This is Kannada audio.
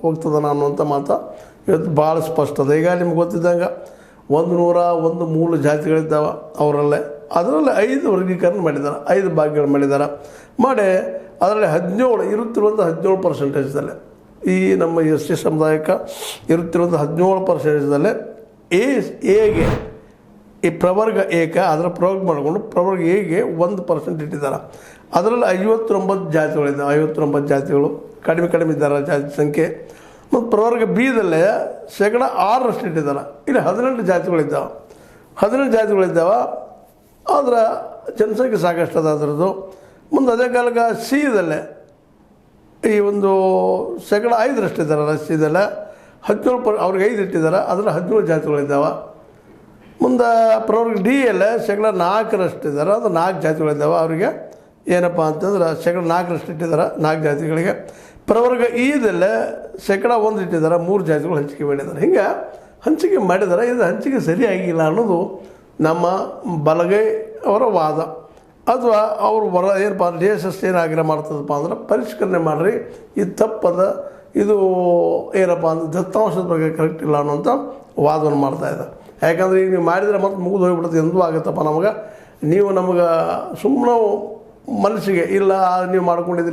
ಹೋಗ್ತದನ ಅನ್ನುವಂಥ ಮಾತು ಇವತ್ತು ಭಾಳ ಸ್ಪಷ್ಟ ಅದ. ಈಗ ನಿಮ್ಗೆ ಗೊತ್ತಿದ್ದಂಗೆ 101 ಮೂಲ ಜಾತಿಗಳಿದ್ದಾವೆ ಅವರಲ್ಲೇ. ಅದರಲ್ಲಿ 5 ವರ್ಗೀಕರಣ ಮಾಡಿದ್ದಾರೆ, 5 ಭಾಗಗಳು ಮಾಡಿದ್ದಾರೆ. ಮಾಡಿ ಅದರಲ್ಲಿ 17 ಇರುತ್ತಿರುವಂಥ 17%. ಈ ನಮ್ಮ ಎಸ್ ಟಿ ಸಮುದಾಯಕ್ಕೆ ಇರುತ್ತಿರುವಂಥ 17%. ಎಗೆ ಈ ಪ್ರವರ್ಗ ಏಕ ಅದರ ಪ್ರಯೋಗ ಮಾಡಿಕೊಂಡು ಪ್ರವರ್ಗ ಎಗೆ 1% ಇಟ್ಟಿದ್ದಾರೆ. ಅದರಲ್ಲಿ 59 ಜಾತಿಗಳಿದ್ದಾವೆ. 59 ಜಾತಿಗಳು ಕಡಿಮೆ ಇದ್ದಾರೆ ಜಾತಿ ಸಂಖ್ಯೆ. ಮತ್ತು ಪ್ರವರ್ಗ ಬಿದಲ್ಲೇ 6% ಇಟ್ಟಿದ್ದಾರೆ. ಇಲ್ಲಿ 18 ಜಾತಿಗಳಿದ್ದಾವೆ. 18 ಜಾತಿಗಳಿದ್ದಾವೆ. ಅದರ ಜನಸಂಖ್ಯೆ ಸಾಕಷ್ಟು ಅದ ಅದರದ್ದು. ಮುಂದೆ ಅದೇ ಕಾಲಕ್ಕೆ ಸಿದಲ್ಲೇ ಈ ಒಂದು 5% ಇದ್ದಾರೆ. ಸಿದಲ್ಲೇ 17 ಅವ್ರಿಗೆ 5 ಇಟ್ಟಿದ್ದಾರೆ. ಅದರ 17 ಜಾತಿಗಳಿದ್ದಾವೆ. ಮುಂದೆ ಪ್ರವರ್ಗ ಡಿ ಯಲ್ಲೇ 4% ಇದ್ದಾರೆ. ಅದು 4 ಜಾತಿಗಳಿದ್ದಾವೆ. ಅವರಿಗೆ ಏನಪ್ಪ ಅಂತಂದ್ರೆ 4% ಇಟ್ಟಿದ್ದಾರೆ 4 ಜಾತಿಗಳಿಗೆ. ಪ್ರವರ್ಗ ಇದಲ್ಲೇ 1 ಇಟ್ಟಿದ್ದಾರೆ. 3 ಜಾತಿಗಳು ಹಂಚಿಕೆ ಮಾಡಿದ್ದಾರೆ. ಹಿಂಗೆ ಹಂಚಿಕೆ ಮಾಡಿದ್ದಾರೆ. ಇದು ಹಂಚಿಕೆ ಸರಿಯಾಗಿಲ್ಲ ಅನ್ನೋದು ನಮ್ಮ ಬಲಗೈ ಅವರ ವಾದ. ಅಥವಾ ಅವರು ಏನಪ್ಪ ಡಿ ಎಸ್ ಎಸ್ ಏನು ಆಗ್ರಹ ಮಾಡ್ತದಪ್ಪ ಅಂದ್ರೆ ಪರಿಷ್ಕರಣೆ ಮಾಡಿರಿ, ಇದು ತಪ್ಪದ, ಇದು ಏನಪ್ಪ ಅಂದ್ರೆ ದತ್ತಾಂಶದ ಬಗ್ಗೆ ಕರೆಕ್ಟ್ ಇಲ್ಲ ಅನ್ನೋಂಥ ವಾದವನ್ನು ಮಾಡ್ತಾಯಿದ್ದಾರೆ. ಯಾಕಂದರೆ ಈಗ ನೀವು ಮಾಡಿದರೆ ಮತ್ತೆ ಮುಗಿದು ಹೋಗ್ಬಿಡುತ್ತೆ, ಎಂದೂ ಆಗುತ್ತಪ್ಪ ನಮಗೆ. ನೀವು ನಮಗೆ ಸುಮ್ಮನೆ ಮನಸ್ಸಿಗೆ ಇಲ್ಲ ನೀವು ಮಾಡ್ಕೊಂಡಿದ್ರಿ